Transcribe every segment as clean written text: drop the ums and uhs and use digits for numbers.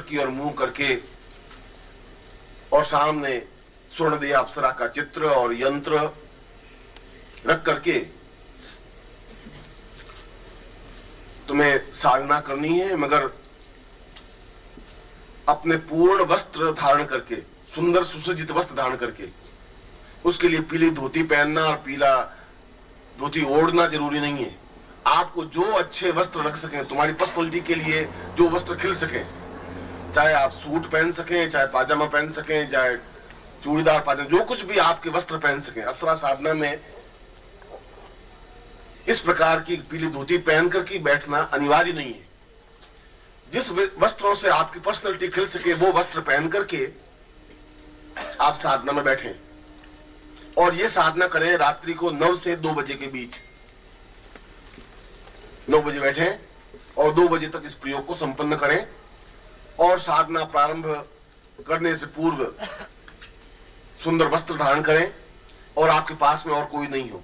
की ओर मुंह करके और सामने स्वर्णदेह अप्सरा का चित्र और यंत्र रख करके तुम्हें साधना करनी है, मगर अपने पूर्ण वस्त्र धारण करके, सुंदर सुसज्जित वस्त्र धारण करके। उसके लिए पीली धोती पहनना और पीला धोती ओढ़ना जरूरी नहीं है। आपको जो अच्छे वस्त्र रख सकें, तुम्हारी पर्सनालिटी के लिए जो वस्त्र खिल सके, चाहे आप सूट पहन सकें, चाहे पाजामा पहन सकें, चाहे चूड़ीदार पाजामा, जो कुछ भी आपके वस्त्र पहन सकें। अप्सरा साधना में इस प्रकार की पीली धोती पहन करके बैठना अनिवार्य नहीं है। जिस वस्त्रों से आपकी पर्सनालिटी खिल सके वो वस्त्र पहन करके आप साधना में बैठें और ये साधना करें रात्रि को 9 से 2 बजे के बीच। 9 बजे बैठें और 2 बजे तक इस प्रयोग को संपन्न करें। और साधना प्रारंभ करने से पूर्व सुंदर वस्त्र धारण करें और आपके पास में और कोई नहीं हो,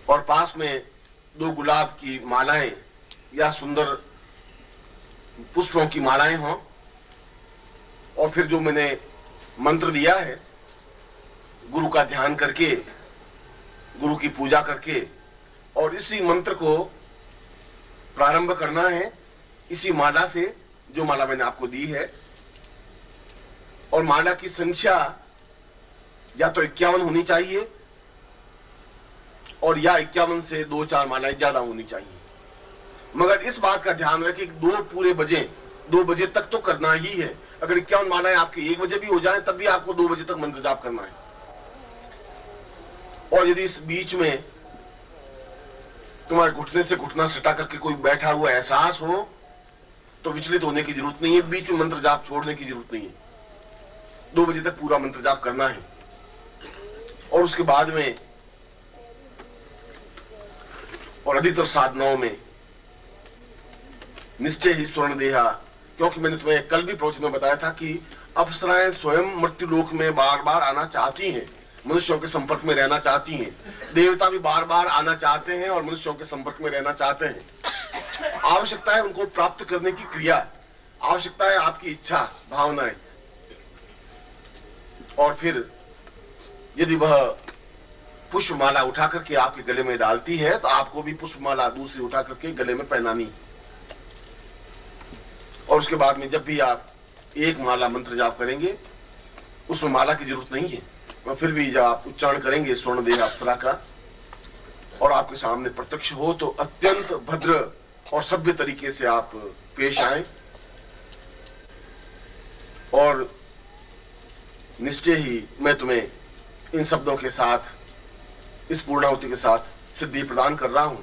और पास में 2 गुलाब की मालाएं या सुंदर पुष्पों की मालाएं हों। और फिर जो मैंने मंत्र दिया है, गुरु का ध्यान करके, गुरु की पूजा करके, और इसी मंत्र को प्रारंभ करना है इसी माला से, जो माला मैंने आपको दी है। और माला की संख्या या तो 51 होनी चाहिए और या 51 से 2-4 मालाएं ज्यादा होनी चाहिए। मगर इस बात का ध्यान रखें कि 2 बजे तक तो करना ही है। अगर 51 मालाएं आपकी 1 बजे भी हो जाएं तब भी आपको 2 बजे तक मंत्र जाप करना है। और यदि इस बीच में तुम्हारे घुटने से घुटना सटा करके कोई बैठा हुआ एहसास हो तो विचलित होने की जरूरत नहीं है, बीच में मंत्र जाप छोड़ने की जरूरत नहीं है। 2 बजे तक पूरा मंत्र जाप करना है। और उसके बाद में और अधिकतर साधनाओं में निश्चय ही स्वर्ण देहा, क्योंकि मैंने तुम्हें कल भी प्रवचन में बताया था कि अप्सराएं स्वयं मृत्यु लोक में बार बार आना चाहती हैं, मनुष्यों के संपर्क में रहना चाहती हैं। देवता भी बार बार आना चाहते हैं और मनुष्यों के संपर्क में रहना चाहते हैं। आवश्यकता है उनको प्राप्त करने की क्रिया, आवश्यकता है आपकी इच्छा, भावनाएं। और फिर यदि वह पुष्पमाला उठा करके आपके गले में डालती है तो आपको भी पुष्पमाला दूसरी उठा करके गले में पहनानी। और उसके बाद में जब भी आप एक माला मंत्र जाप करेंगे उसमें माला की जरूरत नहीं है, और फिर भी जब आप उच्चारण करेंगे स्वर्णदेह अप्सरा का और आपके सामने प्रत्यक्ष हो तो अत्यंत भद्र और सभ्य तरीके से आप पेश आए। और निश्चय ही मैं तुम्हें इन शब्दों के साथ, इस पूर्णाहुति के साथ सिद्धि प्रदान कर रहा हूं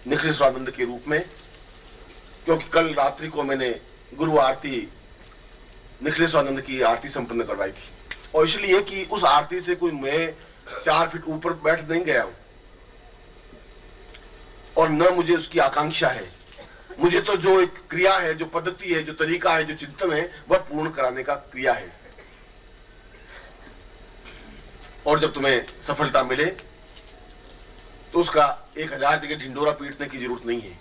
निखिलेश्वरानंद के रूप में, क्योंकि कल रात्रि को मैंने गुरु आरती निखिलेश्वरानंद की आरती संपन्न करवाई थी। और इसलिए कि उस आरती से कोई मैं 4 फीट ऊपर बैठ नहीं गया हूं और न मुझे उसकी आकांक्षा है। मुझे तो जो एक क्रिया है, जो पद्धति है, जो तरीका है, जो चिंतन है, वह पूर्ण कराने का क्रिया है। और जब तुम्हें सफलता मिले तो उसका 1000 जगह ढिंडोरा पीटने की जरूरत नहीं है,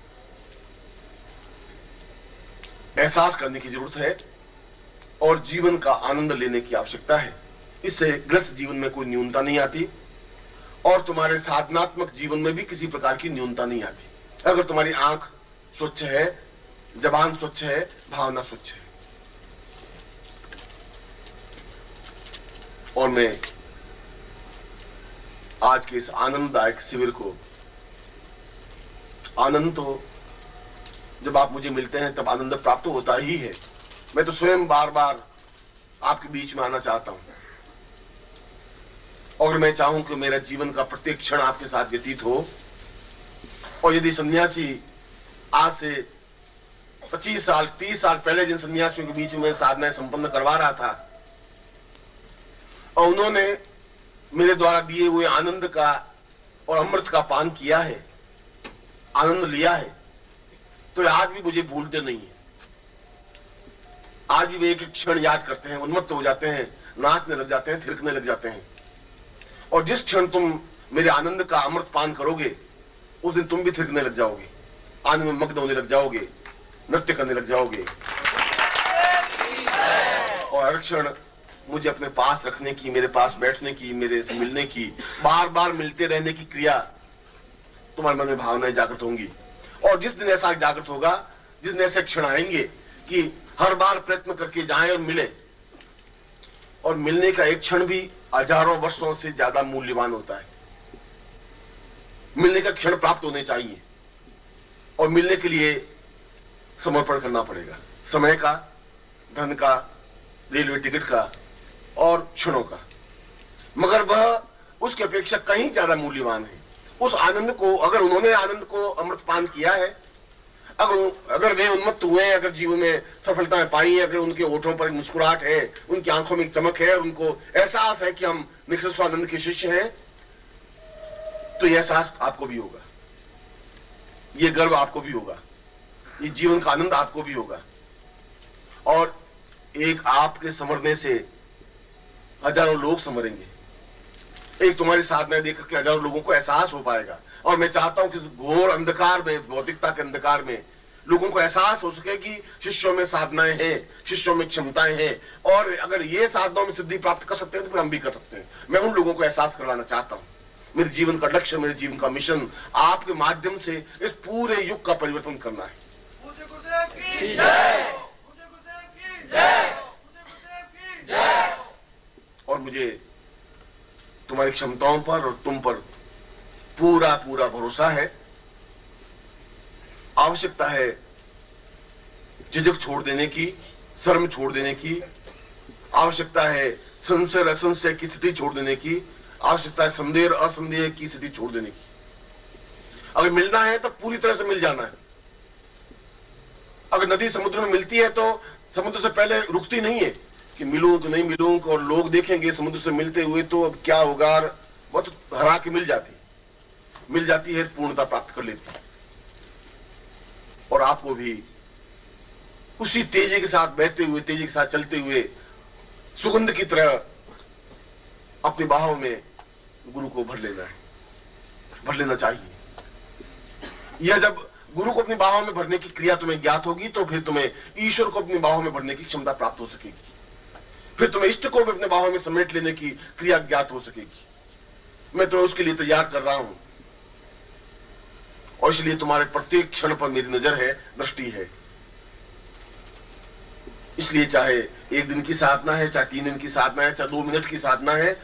एहसास करने की जरूरत है और जीवन का आनंद लेने की आवश्यकता है। इससे ग्रस्त जीवन में कोई न्यूनता नहीं आती और तुम्हारे साधनात्मक जीवन में भी किसी प्रकार की न्यूनता नहीं आती। अगर तुम्हारी आंख स्वच्छ है, जबान स्वच्छ है, भावना स्वच्छ है। और मैं आज के इस आनंददायक शिविर को, आनंद तो जब आप मुझे मिलते हैं तब आनंद प्राप्त होता ही है। मैं तो स्वयं बार बार आपके बीच में आना चाहता हूं और मैं चाहूं कि मेरा जीवन का प्रत्येक क्षण आपके साथ व्यतीत हो। और यदि सन्यासी आज से 25 साल 30 साल पहले जिन सन्यासियों के बीच में साधनाएं संपन्न करवा रहा था और उन्होंने मेरे द्वारा दिए हुए आनंद का और अमृत का पान किया है, आनंद लिया है, तो आज भी मुझे भूलते नहीं है। आज भी वे एक एक क्षण याद करते हैं, उन्मत्त हो जाते हैं, नाचने लग जाते हैं, थिरकने लग जाते हैं। और जिस क्षण तुम मेरे आनंद का अमृत पान करोगे उस दिन तुम भी थिरकने लग जाओगे, आनंद में मग्न होने लग जाओगे। नृत्य करने लग जाओगे। और हर क्षण मुझे अपने पास रखने की, मेरे पास बैठने की, मेरे से मिलने की, बार बार मिलते रहने की क्रिया तुम्हारे मन में भावनाएं जागृत होंगी। और जिस दिन ऐसा जागृत होगा, जिस दिन ऐसे क्षण आएंगे कि हर बार प्रयत्न करके जाएं और मिले, और मिलने का एक क्षण भी हजारों वर्षों से ज्यादा मूल्यवान होता है। मिलने का क्षण प्राप्त होने चाहिए, और मिलने के लिए समर्पण करना पड़ेगा, समय का, धन का, रेलवे टिकट का और क्षणों का। मगर वह उसकी अपेक्षा कहीं ज्यादा मूल्यवान है। उस आनंद को, अगर उन्होंने आनंद को अमृतपान किया है, अगर वे उन्मत्त हुए हैं, अगर जीवन में सफलताएं पाई है, अगर उनके होठों पर एक मुस्कुराहट है, उनकी आंखों में एक चमक है, और उनको एहसास है कि हम निखिल स्वानंद के शिष्य हैं, तो यह एहसास आपको भी होगा, ये गर्व आपको भी होगा, ये जीवन का आनंद आपको भी होगा। और एक आपके संवरने से हजारों लोग संवरेंगे। एक तुम्हारी साधना देख करके हजारों लोगों को एहसास हो पाएगा। और मैं चाहता हूं कि इस घोर अंधकार में, भौतिकता के अंधकार में, लोगों को एहसास हो सके कि शिष्यों में साधनाएं हैं, शिष्यों में क्षमताएं हैं, और अगर ये साधनाओं में सिद्धि प्राप्त कर सकते हैं तो फिर हम भी कर सकते हैं। मैं उन लोगों को एहसास करवाना चाहता हूं। मेरे जीवन का लक्ष्य, मेरे जीवन का मिशन आपके माध्यम से इस पूरे युग का परिवर्तन करना है। और मुझे तुम्हारी क्षमताओं पर और तुम पर पूरा पूरा भरोसा है। आवश्यकता है झिझक छोड़ देने की, शर्म छोड़ देने की, आवश्यकता है संशय असंशय की स्थिति छोड़ देने की, आवश्यकता है संदेह असंदेह की स्थिति छोड़ देने की। अगर मिलना है तो पूरी तरह से मिल जाना है। अगर नदी समुद्र में मिलती है तो समुद्र से पहले रुकती नहीं है कि मिलूं कि नहीं मिलूं, और लोग देखेंगे समुद्र से मिलते हुए तो अब क्या होगा, वो तो हरा के मिल जाती है, पूर्णता प्राप्त कर लेती है। और आपको भी उसी तेजी के साथ बहते हुए, तेजी के साथ चलते हुए, सुगंध की तरह अपनी बाहों में गुरु को भर लेना चाहिए। यह जब गुरु को अपनी बाहों में भरने की क्रिया तुम्हें ज्ञात होगी तो फिर तुम्हें ईश्वर को अपनी बाहों में भरने की क्षमता प्राप्त हो सकेगी। फिर तुम्हें इष्ट को भी अपने बाहों में समेट लेने की क्रिया ज्ञात हो सकेगी। मैं तो उसके लिए तैयार कर रहा हूं, और इसलिए तुम्हारे प्रत्येक क्षण पर मेरी नजर है, दृष्टि है। इसलिए चाहे एक दिन की साधना है, चाहे 3 दिन की साधना है, चाहे 2 मिनट की साधना है,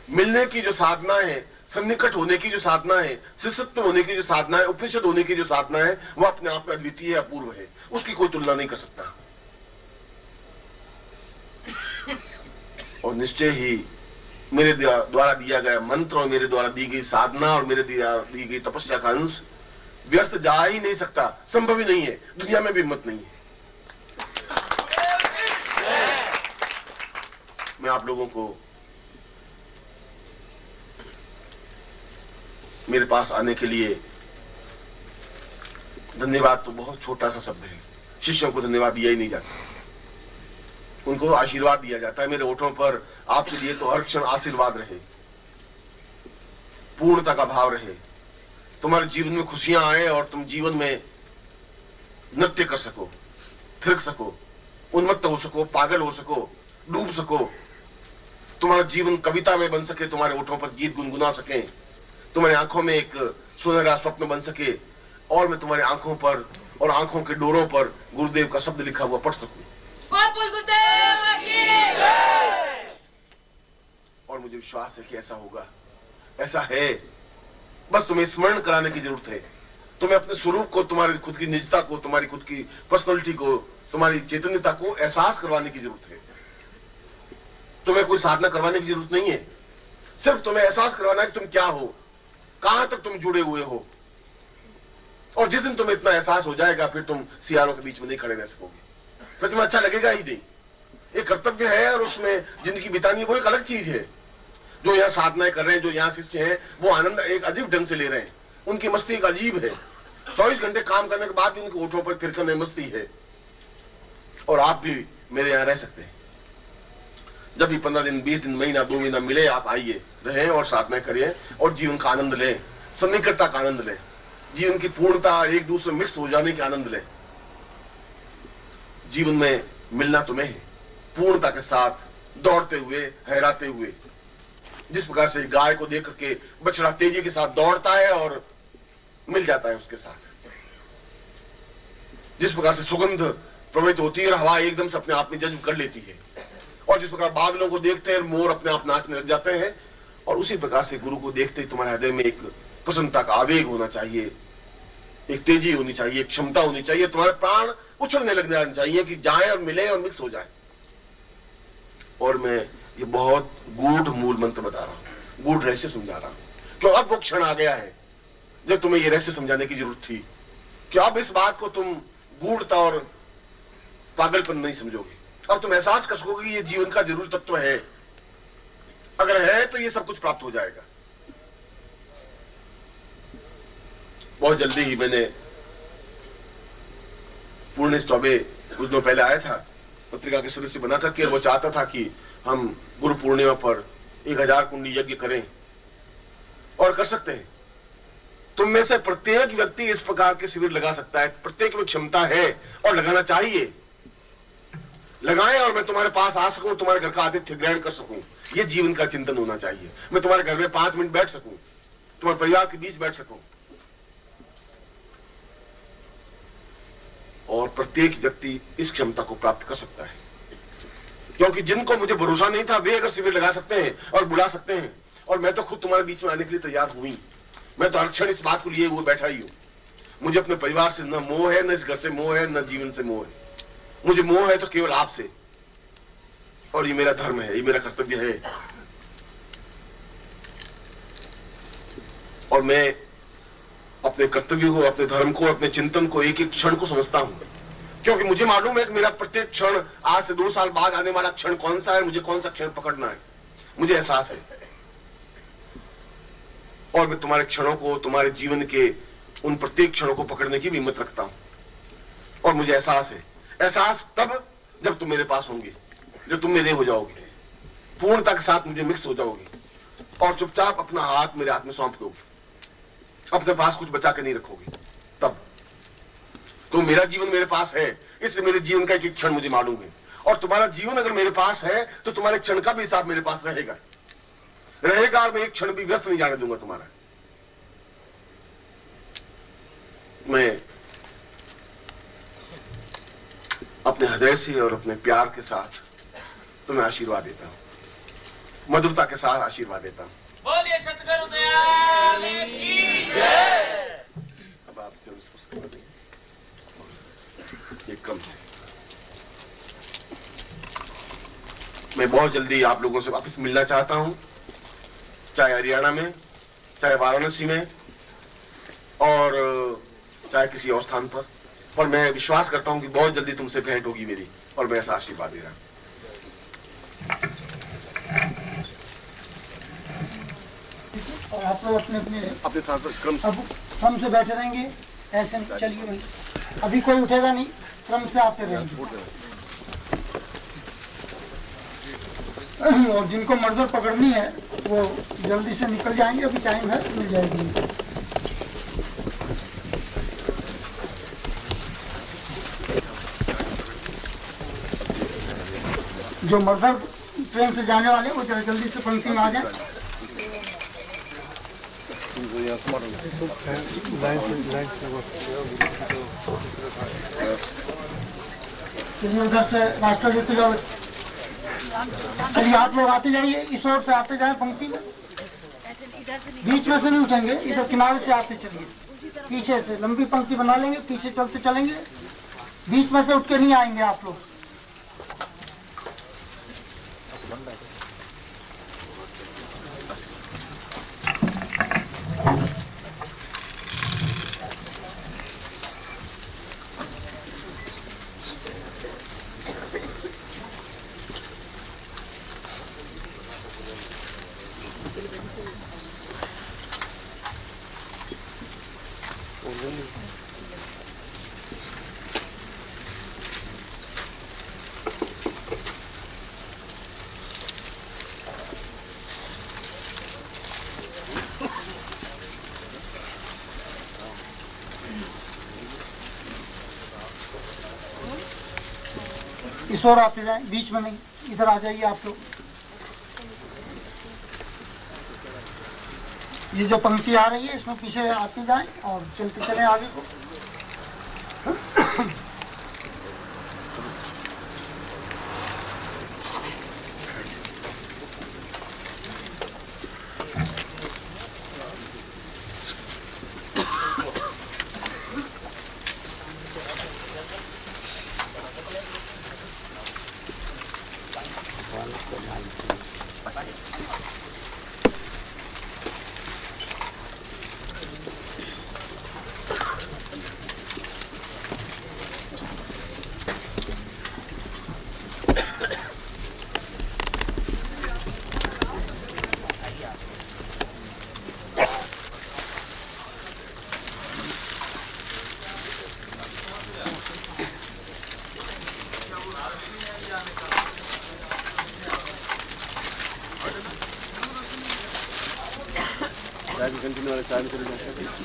मिलने की जो साधना है, सन्निकट होने की जो साधना है, शिष्यत्व होने की जो साधना है, उपनिषद होने की जो साधना है, वह अपने आप में अद्वितीय है, अपूर्व है। उसकी कोई तुलना नहीं कर सकता। और निश्चय ही मेरे द्वारा दिया गया मंत्र और मेरे द्वारा दी गई साधना और मेरे दी गई तपस्या का अंश व्यर्थ जा ही नहीं सकता, संभव ही नहीं है, दुनिया में भी हिम्मत नहीं है। मैं आप लोगों को मेरे पास आने के लिए, धन्यवाद तो बहुत छोटा सा शब्द है, शिष्यों को धन्यवाद दिया ही नहीं जाता, उनको आशीर्वाद दिया जाता है। मेरे होठों पर आपके लिए तो हर क्षण आशीर्वाद रहे, पूर्णता का भाव रहे, तुम्हारे जीवन में खुशियां आए और तुम जीवन में नृत्य कर सको, थिरक सको, उन्मत्त हो सको, पागल हो सको, डूब सको, तुम्हारा जीवन कविता में बन सके, तुम्हारे होठों पर गीत गुनगुना सके, तुम्हारी आंखों में एक सुनहरा स्वप्न बन सके, और मैं तुम्हारी आंखों पर और आंखों के डोरों पर गुरुदेव का शब्द लिखा हुआ पढ़ सकूं। और मुझे विश्वास है कि ऐसा होगा, ऐसा है। बस तुम्हें स्मरण कराने की जरूरत है। तुम्हें अपने स्वरूप को, तुम्हारी खुद की निजता को, तुम्हारी खुद की पर्सनालिटी को, तुम्हारी चैतन्यता को एहसास करवाने की जरूरत है। तुम्हें कोई साधना करवाने की जरूरत नहीं है, सिर्फ तुम्हें एहसास करवाना है कि तुम क्या हो, कहां तक तुम जुड़े हुए हो। और जिस दिन तुम्हें इतना एहसास हो जाएगा, फिर तुम सियारों के बीच में नहीं खड़े रह सकोगे, फिर तुम्हें अच्छा लगेगा ही नहीं। एक कर्तव्य है और उसमें जिंदगी बितानी, वो एक अलग चीज है। जो यहाँ साधनाएं कर रहे हैं, जो यहाँ शिष्य हैं, वो आनंद एक अजीब ढंग से ले रहे हैं, उनकी मस्ती एक अजीब है। 24 घंटे काम करने के बाद भी उनके होठों पर थिरकन मस्ती है। और आप भी मेरे यहाँ रह सकते हैं। जब भी 15 दिन, 20 दिन, महीना, 2 महीना मिले, आप आइए, रहें और साधना करिए और जीवन का आनंद लें, सन्निकटता का आनंद लें, जीवन की पूर्णता, एक दूसरे मिक्स हो जाने का आनंद लें। जीवन में मिलना तुम्हें है, पूर्णता के साथ, दौड़ते हुए, हैराते हुए। जिस प्रकार से गाय को देख करके बछड़ा तेजी के साथ दौड़ता है और मिल जाता है उसके साथ, जिस प्रकार से सुगंध प्रवहित होती है और हवा एकदम से अपने आप में जज्ब कर लेती है, और जिस प्रकार बादलों को देखते हैं मोर अपने आप नाचने लग जाते हैं, और उसी प्रकार से गुरु को देखते ही तुम्हारे हृदय में एक प्रसन्नता का आवेग होना चाहिए, एक तेजी होनी चाहिए, एक क्षमता होनी चाहिए, तुम्हारे प्राण उछलने लग जाने चाहिए कि जाए और मिले और मिक्स हो जाए। और मैं ये बहुत गूढ़ मूल मंत्र बता रहा हूं, गूढ़ रहस्य समझा रहा हूं, क्यों अब वो क्षण आ गया है जब तुम्हें ये रहस्य समझाने की जरूरत थी कि अब इस बात को तुम गूढ़ता और पागलपन नहीं समझोगे। अब तुम एहसास कर सकोगे कि ये जीवन का जरूरी तत्व है, अगर है तो ये सब कुछ प्राप्त हो जाएगा। बहुत जल्दी ही मैंने पूर्णेश चौबे कुछ दिनों पहले आया था, पत्रिका के सदस्य बना करके, वो चाहता था कि हम गुरु पूर्णिमा पर 1000 कुंडी यज्ञ करें, और कर सकते हैं। तुम में से प्रत्येक व्यक्ति इस प्रकार के शिविर लगा सकता है, प्रत्येक में क्षमता है और लगाना चाहिए। लगाएं और मैं तुम्हारे पास आ सकूं, तुम्हारे घर का आतिथ्य ग्रहण कर सकूं, ये जीवन का चिंतन होना चाहिए। मैं तुम्हारे घर में 5 मिनट बैठ सकूं, तुम्हारे परिवार के बीच बैठ सकूं, और प्रत्येक व्यक्ति इस क्षमता को प्राप्त कर सकता है। क्योंकि जिनको मुझे भरोसा नहीं था वे अगर शिविर लगा सकते हैं और बुला सकते हैं, और मैं तो खुद तुम्हारे बीच में आने के लिए तैयार हुई। मैं तो हर क्षण इस बात को लिए हुए बैठा ही हूं। मुझे अपने परिवार से न मोह है, न इस घर से मोह है, न जीवन से मोह है। मुझे मोह है तो केवल आपसे, और ये मेरा धर्म है, ये मेरा कर्तव्य है। और मैं अपने कर्तव्य को, अपने धर्म को, अपने चिंतन को, एक एक क्षण को समझता हूं, क्योंकि मुझे मालूम है कि मेरा प्रत्येक क्षण, आज से 2 साल बाद आने वाला क्षण कौन सा है, मुझे कौन सा क्षण पकड़ना है, मुझे एहसास है। और मैं तुम्हारे क्षणों को, तुम्हारे जीवन के उन प्रत्येक क्षणों को पकड़ने की भी हिम्मत रखता हूं। और मुझे एहसास है, एहसास तब जब तुम मेरे पास होंगे, जब तुम मेरे हो जाओगे, पूर्णता के साथ मुझे मिक्स हो जाओगे, और चुपचाप अपना हाथ मेरे हाथ में सौंप दोगे, अपने पास कुछ बचा के नहीं रखोगे। तब तो मेरा जीवन मेरे पास है, इसलिए मेरे जीवन का एक एक क्षण मुझे मालूम है। और तुम्हारा जीवन अगर मेरे पास है तो तुम्हारे क्षण का भी हिसाब मेरे पास रहेगा, और मैं एक क्षण भी व्यर्थ नहीं जाने दूंगा तुम्हारा। मैं अपने हृदय से और अपने प्यार के साथ तुम्हें आशीर्वाद देता हूं, मधुरता के साथ आशीर्वाद देता हूं। बोलिए सतगुरु दयाल की जय। अब आप चरण स्पर्श कर देंगे, ये कम है। मैं बहुत जल्दी आप लोगों से वापस मिलना चाहता हूं, चाहे हरियाणा में, चाहे वाराणसी में, और चाहे किसी और स्थान पर। और मैं विश्वास करता हूं कि बहुत जल्दी तुमसे भेंट होगी मेरी, और मैं ऐसा आशीर्वाद दे रहा हूं। और आप लोग अपने अपने साथ क्रम से बैठे रहेंगे, ऐसे नहीं। चलिए भाई, अभी कोई उठेगा नहीं, क्रम से आते रहेंगे। और जिनको मर्दर पकड़नी है वो जल्दी से निकल जाएंगे, अभी टाइम है, मिल जाएगी। जो मर्दर ट्रेन से जाने वाले वो जरा जल्दी से पंक्ति में आ जाए। चलिए उधर से राष्ट्रगीत गाओ। चलिए आप लोग आते जाइए, इस ओर से आते जाए पंक्ति में, बीच में से नहीं उठेंगे, इधर किनारे से आते चलिए, पीछे से लंबी पंक्ति बना लेंगे, पीछे चलते चलेंगे, बीच में से उठ के नहीं आएंगे आप लोग। इस ओर आते जाएं, बीच में नहीं, इधर आ जाइए आप लोग। ये जो पंक्ति आ रही है इसमें पीछे आते जाएं और चलते चले आगे को।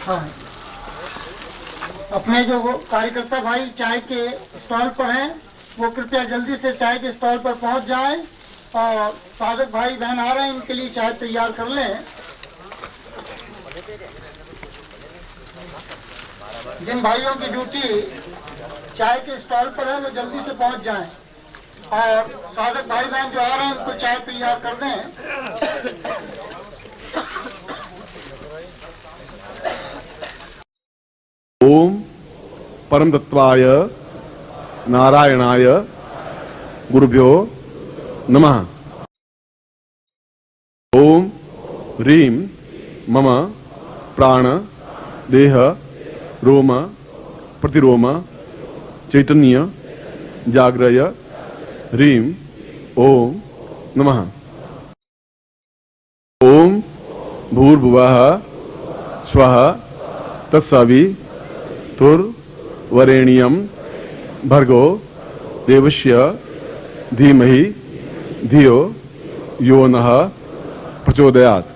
हाँ, अपने जो कार्यकर्ता भाई चाय के स्टॉल पर हैं वो कृपया जल्दी से चाय के स्टॉल पर पहुंच जाएं और साधक भाई बहन आ रहे हैं, इनके लिए चाय तैयार कर लें। जिन भाइयों की ड्यूटी चाय के स्टॉल पर है वो जल्दी से पहुंच जाएं और साधक भाई बहन जो आ रहे हैं उनको चाय तैयार कर दें। ओम परम तत्वाय नारायणाय गुरुभ्यो नमः। ओम ह्रीं मम प्राण देह रोम प्रतिरोम चैतन्य जाग्रय ह्रीं ओम नमः। ओम भूर्भुवः स्वः तत्सवितुर्वरेण्यं भर्गो देवस्य धीमहि धियो यो नः प्रचोदयात्।